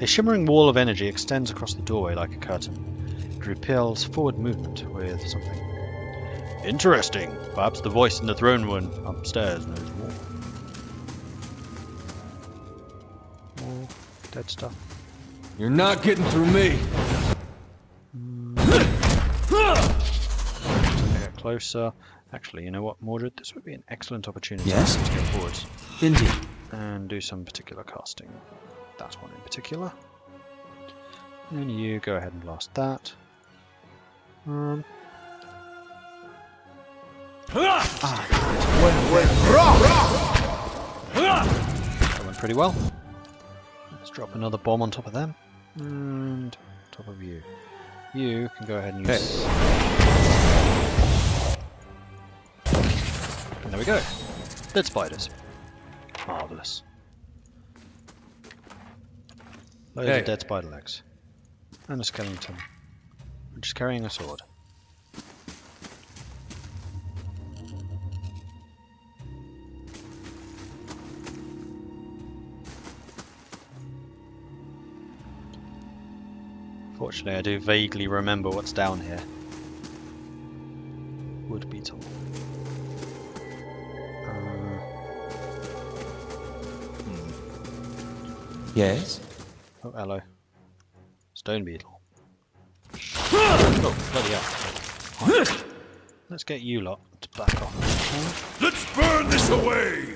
A shimmering wall of energy extends across the doorway like a curtain. It repels forward movement with something. Interesting. Perhaps the voice in the throne room upstairs knows more. More dead stuff. You're not getting through me. Get closer. Actually, you know what, Mordred? This would be an excellent opportunity Yes? to get forwards Indeed. and do some particular casting. That one in particular. And you go ahead and blast that. That went pretty well. Let's drop another bomb on top of them. And top of you. You can go ahead and use... And there we go. Dead spiders. Marvellous. Loads of dead spider legs. And a skeleton. I'm just carrying a sword. Fortunately, I do vaguely remember what's down here. Wood beetle. Yes? Oh, hello. Stone beetle. Oh, bloody hell. Right. Let's get you lot to back off. Let's burn this away!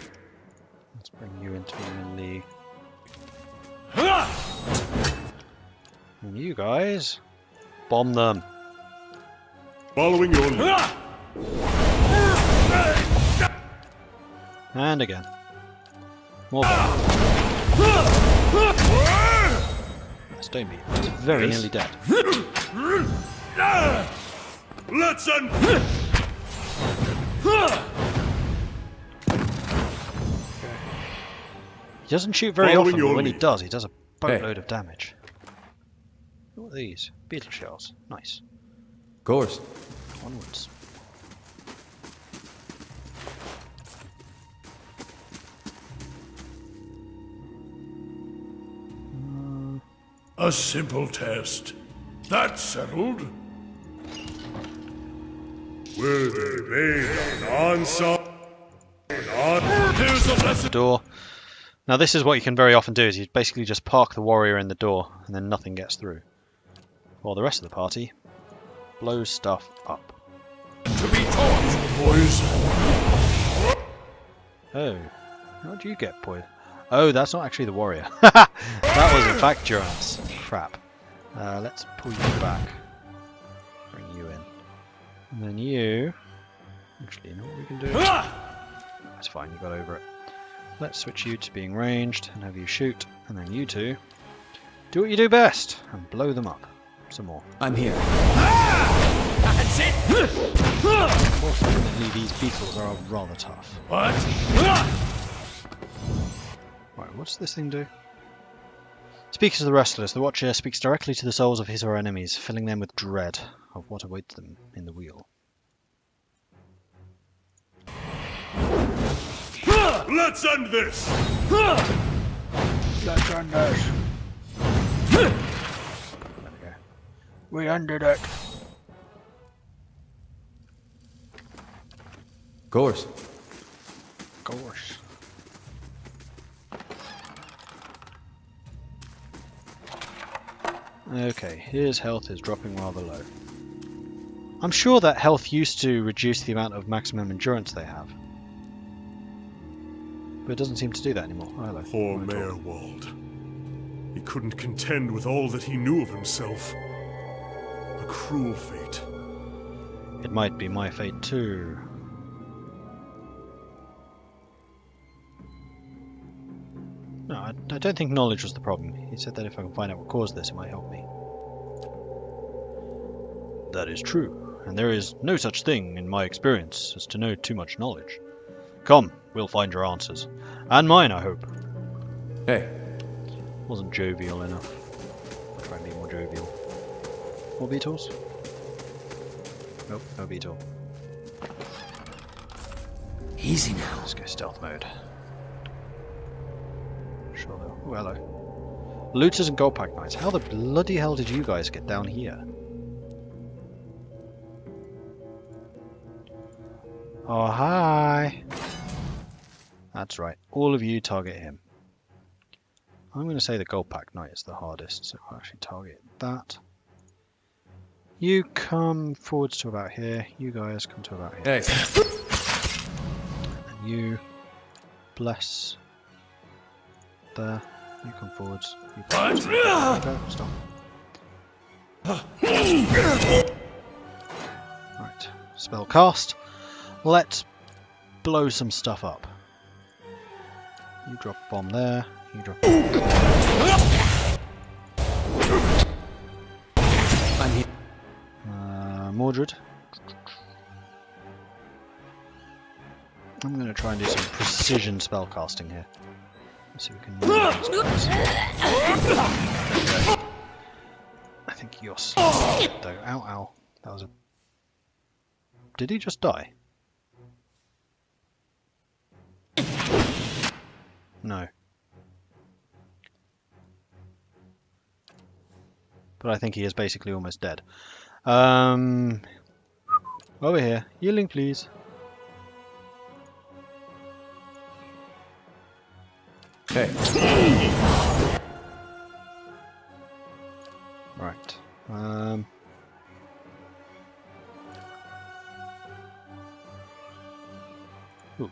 Let's bring you into the melee. And you guys, bomb them. Following your lead. And again. More bomb. Stone beetle. It's very nearly dead. Let's He doesn't shoot very Following often, your but when he lead. does, he does a boatload of damage. What are these? Beetle shells. Nice. Of course. Onwards. A simple test. That's settled. Were they made on some... Here's the lesson. Door. Now this is what you can very often do, is you basically just park the warrior in the door, and then nothing gets through. While the rest of the party blows stuff up. To be taught, boys. Oh. How do you get poison? Oh, that's not actually the warrior. That was in fact Durance. Crap. Let's pull you back. Bring you in. And then you... Actually, you know what we can do? That's fine, you got over it. Let's switch you to being ranged and have you shoot. And then you two do what you do best and blow them up. Some more. I'm here. That's it. Unfortunately, these beetles are rather tough. What? Right, what's this thing do? Speaks to the restless. The Watcher speaks directly to the souls of his or her enemies, filling them with dread of what awaits them in the wheel. Let's end this. Let's end this. There we go. We ended it. Of course. Of course. Okay, his health is dropping rather low. I'm sure that health used to reduce the amount of maximum endurance they have. But it doesn't seem to do that anymore. Oh, hello. Poor Merwald. He couldn't contend with all that he knew of himself. A cruel fate. It might be my fate too. No, I don't think knowledge was the problem. He said that if I can find out what caused this, it might help me. That is true, and there is no such thing, in my experience, as to know too much knowledge. Come, we'll find your answers. And mine, I hope. Hey. Wasn't jovial enough. I'll try and be more jovial. More beetles? Nope, no beetle. Easy now. Let's go stealth mode. Sure though. Oh, hello. Looters and Goldpack Knights. How the bloody hell did you guys get down here? Oh, hi! That's right. All of you target him. I'm going to say the Goldpack Knight is the hardest, so we'll actually target that. You come forwards to about here. You guys come to about here. Hey. And you bless there. You come forwards. You come forwards. Go. Stop. Right. Spell cast. Let's blow some stuff up. You drop a bomb there. You drop a bomb there. Mordred. I'm going to try and do some precision spell casting here. Let's see if we can move these guys. I think you're slow though. Ow, ow. That was a... Did he just die? No. But I think he is basically almost dead. Over here. Healing, please. Hey. Right. Ooh.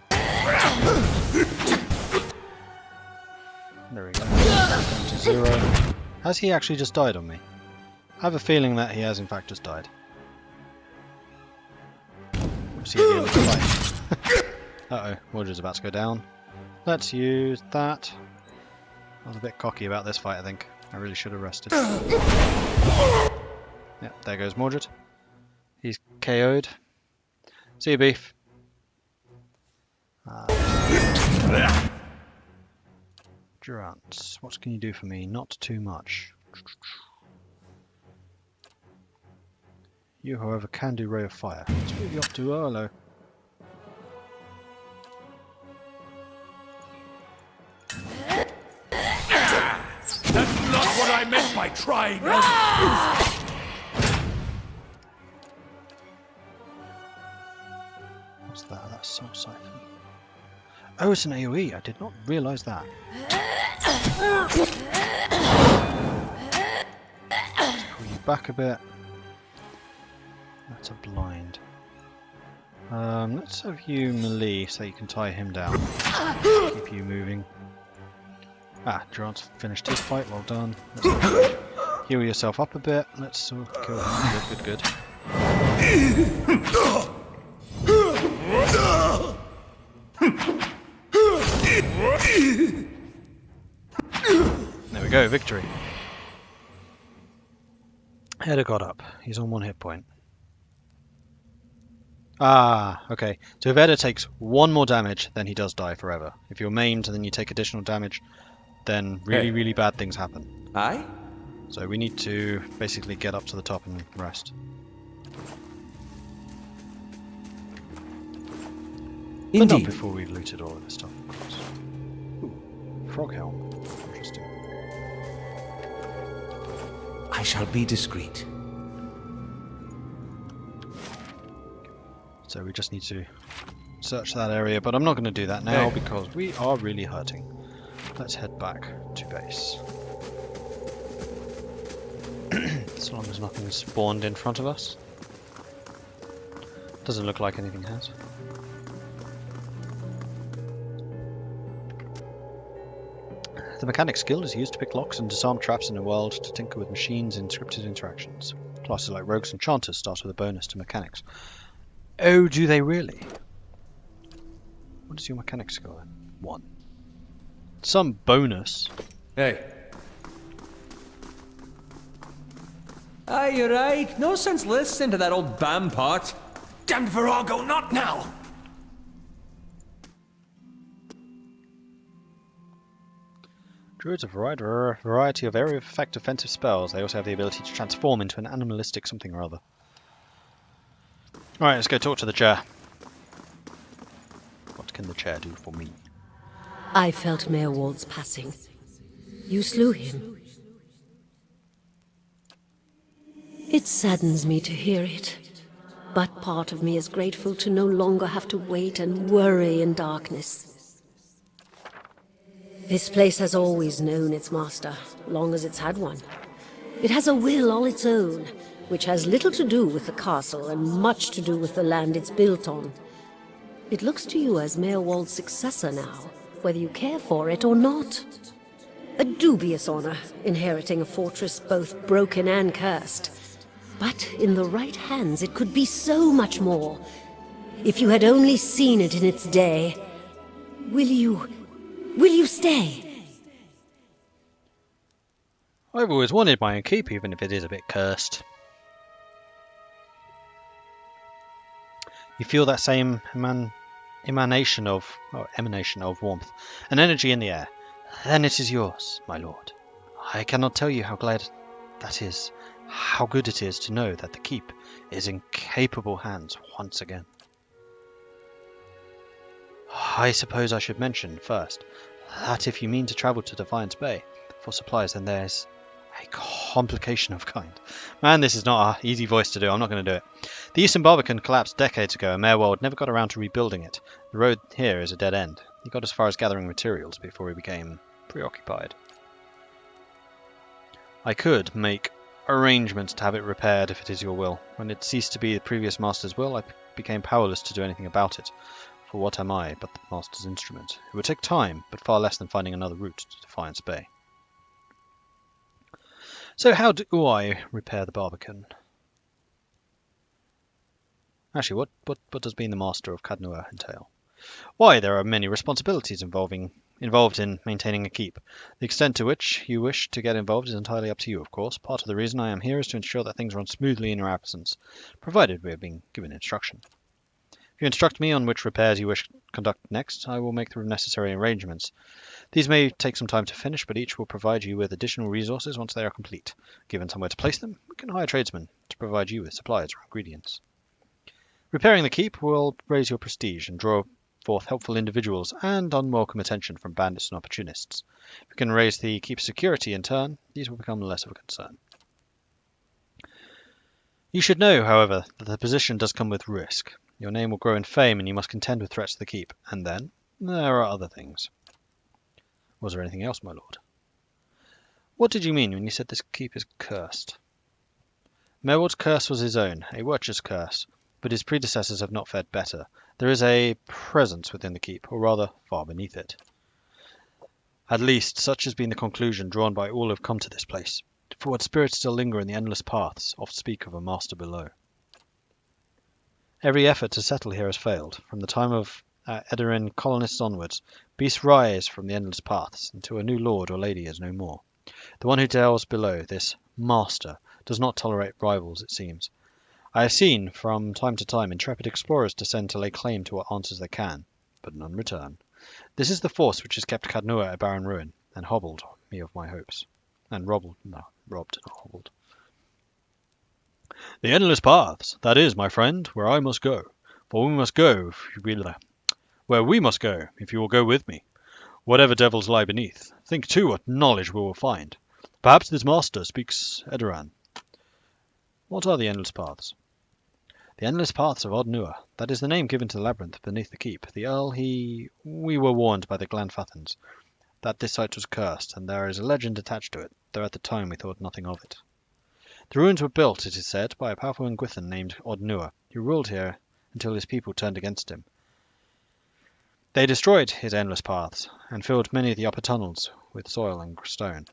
There we go. Down to 0. Has he actually just died on me? I have a feeling that he has in fact just died. We'll see at the end of the fight. Uh-oh, Mordred's about to go down. Let's use that. I was a bit cocky about this fight, I think. I really should have rested. Yep, there goes Mordred. He's KO'd. See you, beef. Durance, what can you do for me? Not too much. You, however, can do Ray of Fire. Let's move you up to Arlo. That's not what I meant by trying. What's that? That's Soul Siphon. Oh, it's an AoE. I did not realise that. Let's pull you back a bit. That's a blind. Let's have you melee so you can tie him down. Keep you moving. Ah, Durant's finished his fight. Well done. Let's heal yourself up a bit. Let's kill him. Good, good, There we go, victory. Header got up. He's on 1 hit point. Ah, okay. So if Eda takes 1 more damage, then he does die forever. If you're maimed and then you take additional damage, then really bad things happen. Aye? So we need to basically get up to the top and rest. But not Indeed. before we've looted all of this stuff, of course. Ooh, frog helm. Interesting. I shall be discreet. So we just need to search that area, but I'm not going to do that now because we are really hurting. Let's head back to base. As long as nothing has spawned in front of us. Doesn't look like anything has. The mechanic skill is used to pick locks and disarm traps in a world, to tinker with machines in scripted interactions. Classes like rogues and enchanters start with a bonus to mechanics. Oh, do they really? What is your mechanic skill then? 1. Some bonus. Hey. Aye, you're right. No sense listening to that old bam part. Damned Virago, not now! Druids have a variety of area of effect offensive spells. They also have the ability to transform into an animalistic something or other. Alright, let's go talk to the chair. What can the chair do for me? I felt Mayor Wald's passing. You slew him. it saddens me to hear it. But part of me is grateful to no longer have to wait and worry in darkness. This place has always known its master, long as it's had one. It has a will all its own, which has little to do with the castle and much to do with the land it's built on. It looks to you as Mayorwald's successor now, whether you care for it or not. A dubious honor, inheriting a fortress both broken and cursed. But in the right hands, it could be so much more. If you had only seen it in its day. Will you stay? I've always wanted my own keep, even if it is a bit cursed. You feel that same emanation of warmth, an energy in the air. Then it is yours, my lord. I cannot tell you how glad that is, how good it is to know that the keep is in capable hands once again. I suppose I should mention first that if you mean to travel to Defiance Bay for supplies, then there's a complication of kind. Man, this is not an easy voice to do. I'm not going to do it. The eastern Barbican collapsed decades ago, and Mayorwald never got around to rebuilding it. The road here is a dead end. He got as far as gathering materials before he became preoccupied. I could make arrangements to have it repaired if it is your will. When it ceased to be the previous master's will, I became powerless to do anything about it. For what am I but the master's instrument? It would take time, but far less than finding another route to Defiance Bay. So how do I repair the Barbican? Actually, what does being the master of Cadnua entail? Why, there are many responsibilities involved in maintaining a keep. The extent to which you wish to get involved is entirely up to you, of course. Part of the reason I am here is to ensure that things run smoothly in your absence, provided we are being given instruction. If you instruct me on which repairs you wish to conduct next, I will make the necessary arrangements. These may take some time to finish, but each will provide you with additional resources once they are complete. Given somewhere to place them, we can hire tradesmen to provide you with supplies or ingredients. Repairing the keep will raise your prestige and draw forth helpful individuals and unwelcome attention from bandits and opportunists. If you can raise the keep's security in turn, these will become less of a concern. You should know, however, that the position does come with risk. Your name will grow in fame and you must contend with threats to the keep. And then, there are other things. Was there anything else, my lord? What did you mean when you said this keep is cursed? Mayorwald's curse was his own, a watcher's curse, but his predecessors have not fared better. There is a presence within the keep, or rather, far beneath it. At least, such has been the conclusion drawn by all who have come to this place. For what spirits still linger in the endless paths oft speak of a master below. Every effort to settle here has failed. From the time of Edarin colonists onwards, beasts rise from the endless paths, until a new lord or lady is no more. The one who dwells below, this master, does not tolerate rivals, it seems. I have seen, from time to time, intrepid explorers descend to lay claim to what answers they can, but none return. This is the force which has kept Cadnua a barren ruin, and hobbled me of my hopes. And robbed, not hobbled. The endless paths, that is, my friend, where I must go. For we must go, where we must go, if you will go with me. Whatever devils lie beneath, think too what knowledge we will find. Perhaps this master speaks Edaran. What are the endless paths? The endless paths of Odnua. That is the name given to the labyrinth beneath the keep. The Earl, we were warned by the Glanfathans that this site was cursed, and there is a legend attached to it, though at the time we thought nothing of it. The ruins were built, it is said, by a powerful Engwithan named Odnua, who ruled here until his people turned against him. They destroyed his endless paths, and filled many of the upper tunnels with soil and stone.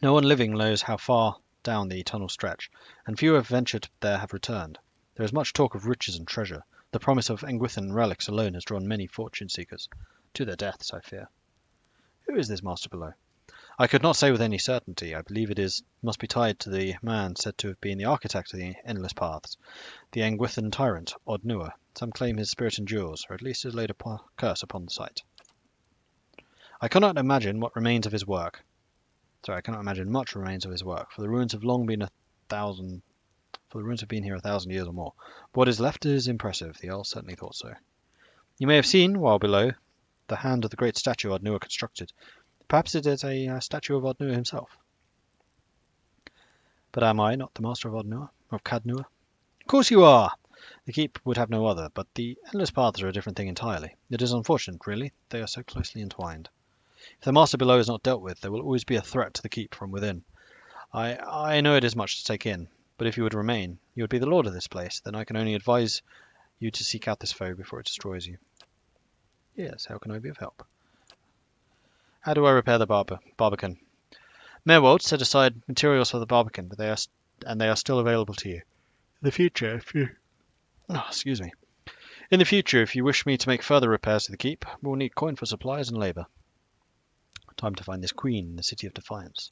No one living knows how far down the tunnel stretch, and few have ventured there have returned. There is much talk of riches and treasure. The promise of Engwithan relics alone has drawn many fortune-seekers. To their deaths, I fear. Who is this master below? I could not say with any certainty. I believe must be tied to the man said to have been the architect of the endless paths, the Engwithan tyrant, Odnua. Some claim his spirit endures, or at least has laid a curse upon the site. I cannot imagine what remains of his work. I cannot imagine much remains of his work, for the ruins have long been here 1,000 years or more. But what is left is impressive. The Earl certainly thought so. You may have seen, while below, the hand of the great statue Odnua constructed. Perhaps it is a statue of Odnua himself. But am I not the master of Odnur? Of Cadnur? Of course you are! The keep would have no other, but the endless paths are a different thing entirely. It is unfortunate, really. They are so closely entwined. If the master below is not dealt with, there will always be a threat to the keep from within. I know it is much to take in, but if you would remain, you would be the lord of this place. Then I can only advise you to seek out this foe before it destroys you. Yes, how can I be of help? How do I repair the Barbican? Merwold set aside materials for the Barbican, but they are still available to you. In the future, In the future, if you wish me to make further repairs to the keep, we will need coin for supplies and labour. Time to find this queen in the City of Defiance.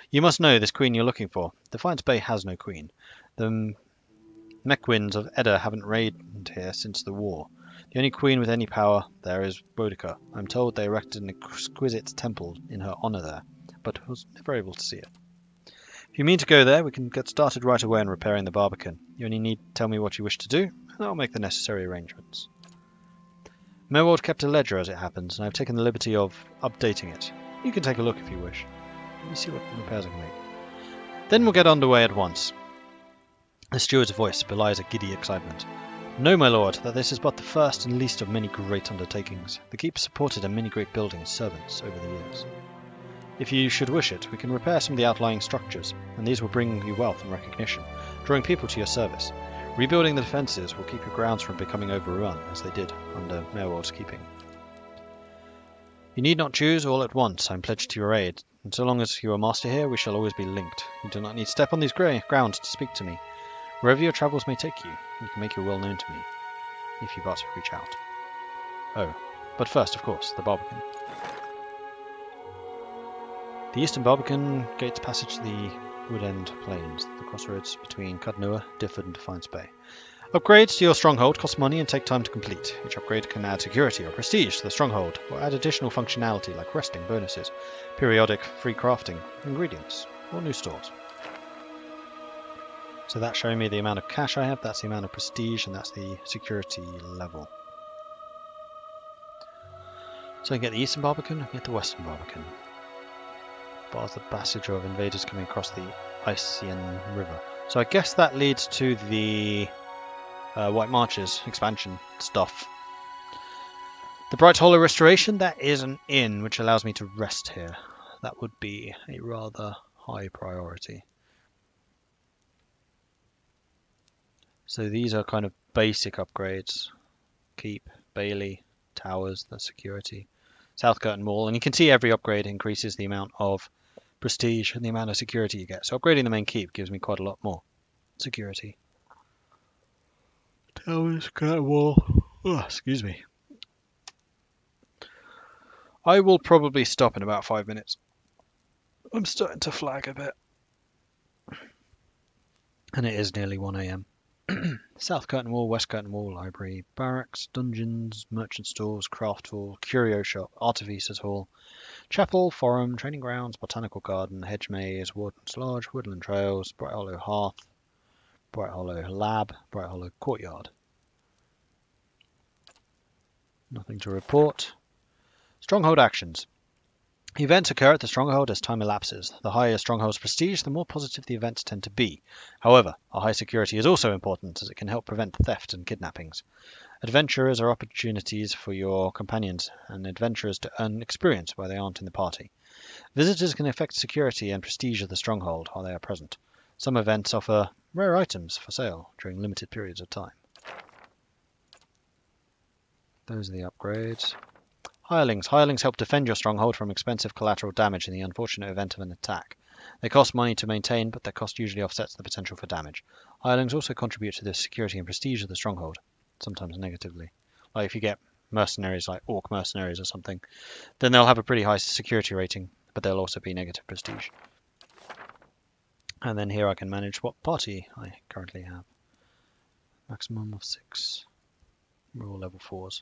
You must know this queen you're looking for. Defiance Bay has no queen. The Mechwinds of Edda haven't reigned here since the war. The only queen with any power there is Boudica. I'm told they erected an exquisite temple in her honour there, but was never able to see it. If you mean to go there, we can get started right away on repairing the Barbican. You only need to tell me what you wish to do, and I'll make the necessary arrangements. Merwold kept a ledger as it happens, and I've taken the liberty of updating it. You can take a look if you wish. Let me see what repairs I can make. Then we'll get underway at once. The steward's voice belies a giddy excitement. Know, my lord, that this is but the first and least of many great undertakings. The keep supported a many great buildings servants over the years. If you should wish it, we can repair some of the outlying structures, and these will bring you wealth and recognition, drawing people to your service. Rebuilding the defences will keep your grounds from becoming overrun, as they did under Merwold's keeping. You need not choose all at once. I'm pledged to your aid, and so long as you are master here, we shall always be linked. You do not need to step on these grounds to speak to me. Wherever your travels may take you, you can make your will known to me, if you but reach out. Oh, but first, of course, the Barbican. The eastern Barbican gates passage to the Woodend Plains, the crossroads between Cadnur, Difford and Defiance Bay. Upgrades to your stronghold cost money and take time to complete. Each upgrade can add security or prestige to the stronghold, or add additional functionality like resting bonuses, periodic free crafting, ingredients, or new stores. So that's showing me the amount of cash I have, that's the amount of prestige, and that's the security level. So I can get the eastern Barbican, I can get the western Barbican. Bars the passage of invaders coming across the Icewind River. So I guess that leads to the White Marches expansion stuff. The Bright Hollow Restoration, that is an inn which allows me to rest here. That would be a rather high priority. So these are kind of basic upgrades. Keep, Bailey, Towers, the security. South Curtain Wall, and you can see every upgrade increases the amount of prestige and the amount of security you get. So upgrading the main keep gives me quite a lot more security. Towers, Curtain Wall. Oh, excuse me. I will probably stop in about 5 minutes. I'm starting to flag a bit. And it is nearly 1 AM. South Curtain Wall, West Curtain Wall, Library, Barracks, Dungeons, Merchant Stores, Craft Hall, Curio Shop, Artificers Hall, Chapel, Forum, Training Grounds, Botanical Garden, Hedge Maze, Warden's Lodge, Woodland Trails, Bright Hollow Hearth, Bright Hollow Lab, Bright Hollow Courtyard. Nothing to report. Stronghold actions. Events occur at the stronghold as time elapses. The higher a stronghold's prestige, the more positive the events tend to be. However, a high security is also important as it can help prevent theft and kidnappings. Adventurers are opportunities for your companions and adventurers to earn experience where they aren't in the party. Visitors can affect security and prestige of the stronghold while they are present. Some events offer rare items for sale during limited periods of time. Those are the upgrades. Hirelings. Hirelings help defend your stronghold from expensive collateral damage in the unfortunate event of an attack. They cost money to maintain, but their cost usually offsets the potential for damage. Hirelings also contribute to the security and prestige of the stronghold, sometimes negatively. Like if you get mercenaries like Orc mercenaries or something, then they'll have a pretty high security rating, but they'll also be negative prestige. And then here I can manage what party I currently have. Maximum of 6. We're all level 4s.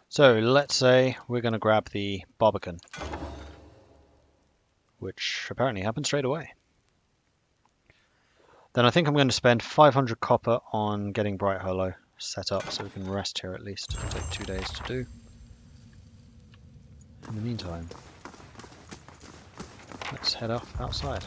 So let's say we're going to grab the Barbican, which apparently happens straight away. Then I think I'm going to spend 500 copper on getting Bright Hollow set up so we can rest here at least. It'll take 2 days to do. In the meantime, let's head off outside.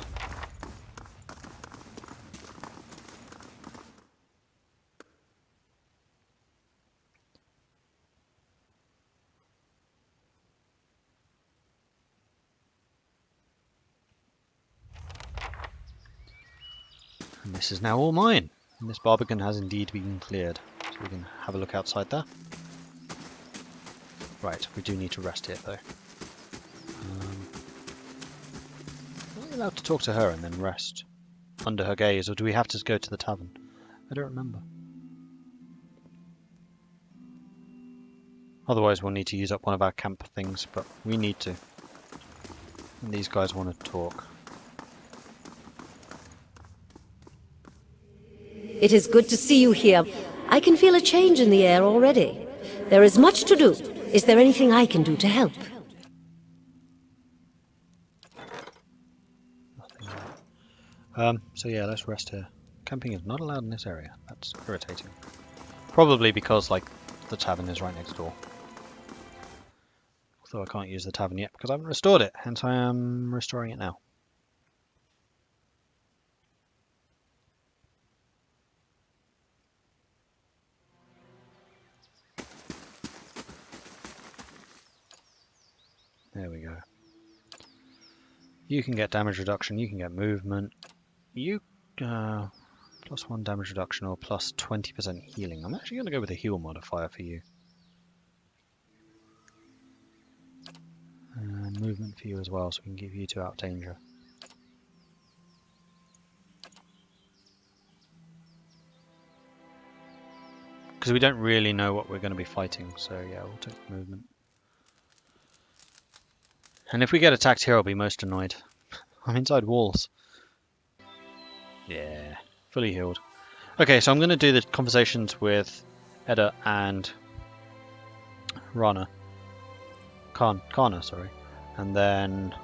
And this is now all mine. And this Barbican has indeed been cleared. So we can have a look outside there. Right, we do need to rest here though. Are we allowed to talk to her and then rest under her gaze, or do we have to go to the tavern? I don't remember. Otherwise we'll need to use up one of our camp things, but we need to. And these guys want to talk. It is good to see you here. I can feel a change in the air already. There is much to do. Is there anything I can do to help? Nothing. So yeah, let's rest here. Camping is not allowed in this area. That's irritating. Probably because, like, the tavern is right next door. Although I can't use the tavern yet because I haven't restored it. Hence I am restoring it now. There we go. You can get damage reduction, you can get movement. You, plus 1 damage reduction or plus 20% healing. I'm actually going to go with a heal modifier for you. And movement for you as well, so we can give you 2 out of danger. Because we don't really know what we're going to be fighting, so yeah, we'll take movement. And if we get attacked here, I'll be most annoyed. I'm inside walls. Yeah, fully healed. Okay, so I'm going to do the conversations with Edda and Kana, sorry. And then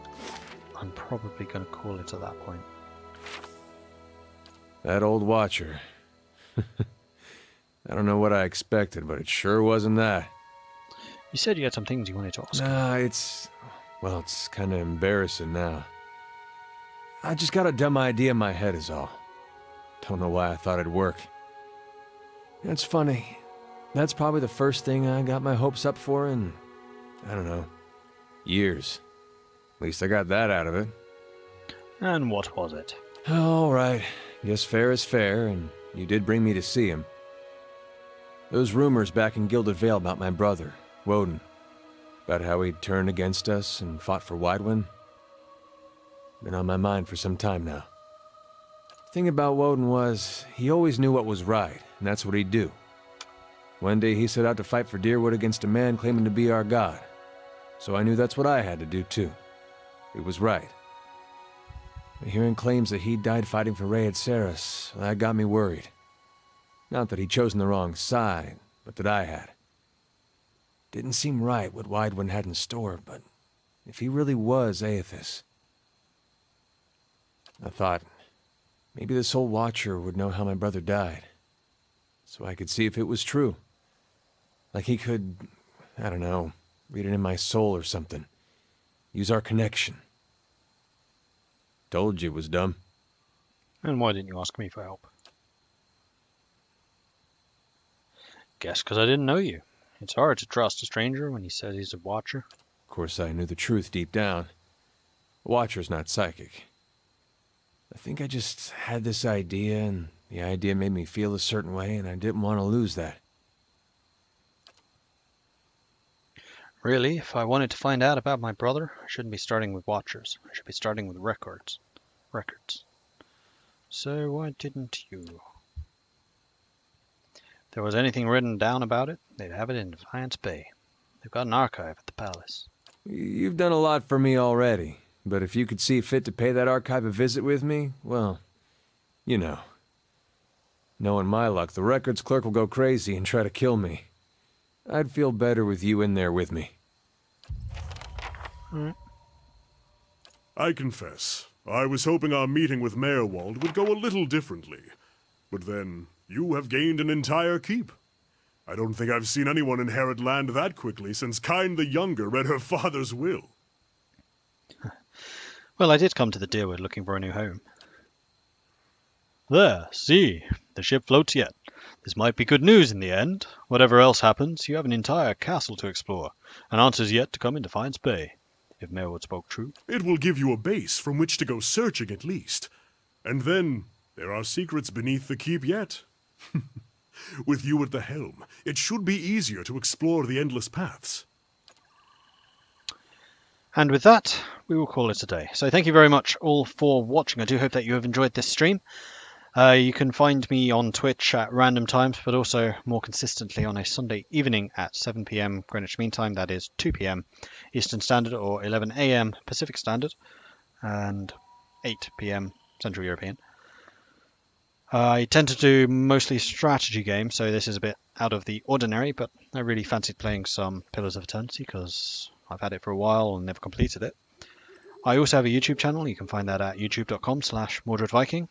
I'm probably going to call it at that point. That old watcher. I don't know what I expected, but it sure wasn't that. You said you had some things you wanted to ask. Nah, well, it's kind of embarrassing now. I just got a dumb idea in my head is all. Don't know why I thought it'd work. It's funny. That's probably the first thing I got my hopes up for in, I don't know, years. At least I got that out of it. And what was it? All right. Guess fair is fair, and you did bring me to see him. Those rumors back in Gilded Vale about my brother, Woden. About how he'd turned against us and fought for Icewind. Been on my mind for some time now. The thing about Woden was, he always knew what was right, and that's what he'd do. One day he set out to fight for Deerwood against a man claiming to be our god. So I knew that's what I had to do too. It was right. But hearing claims that he died fighting for riiiiight, that got me worried. Not that he'd chosen the wrong side, but that I had. Didn't seem right what Icewind had in store, but if he really was Aethys, I thought maybe this old watcher would know how my brother died, so I could see if it was true. Like he could, I don't know, read it in my soul or something. Use our connection. Told you it was dumb. And why didn't you ask me for help? Guess because I didn't know you. It's hard to trust a stranger when he says he's a watcher. Of course, I knew the truth deep down. A watcher's not psychic. I think I just had this idea, and the idea made me feel a certain way, and I didn't want to lose that. Really, if I wanted to find out about my brother, I shouldn't be starting with watchers. I should be starting with records. So why didn't you? If there was anything written down about it, they'd have it in Defiance Bay. They've got an archive at the palace. You've done a lot for me already, but if you could see fit to pay that archive a visit with me, well, you know. Knowing my luck, the records clerk will go crazy and try to kill me. I'd feel better with you in there with me. I confess, I was hoping our meeting with Mayorwald would go a little differently. But then, you have gained an entire keep. I don't think I've seen anyone inherit land that quickly since Kyne the Younger read her father's will. Well, I did come to the Deerwood looking for a new home. There, see, the ship floats yet. This might be good news in the end. Whatever else happens, you have an entire castle to explore, and answers yet to come in Defiance Bay, if Merwood spoke true. It will give you a base from which to go searching at least. And then, there are secrets beneath the keep yet. With you at the helm, it should be easier to explore the endless paths. And with that, we will call it a day. So thank you very much all for watching. I do hope that you have enjoyed this stream. You can find me on Twitch at random times, but also more consistently on a Sunday evening at 7 PM Greenwich Mean Time. That is 2 PM Eastern Standard or 11 AM Pacific Standard and 8 PM Central European. I tend to do mostly strategy games, so this is a bit out of the ordinary, but I really fancied playing some Pillars of Eternity because I've had it for a while and never completed it. I also have a YouTube channel. You can find that at youtube.com/Mordred Viking.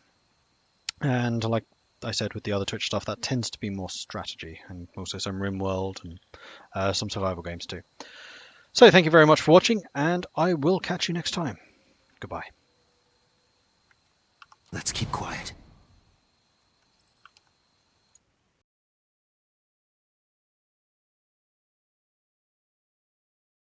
And like I said with the other Twitch stuff, that tends to be more strategy and also some RimWorld and some survival games too. So thank you very much for watching, and I will catch you next time. Goodbye. Let's keep quiet.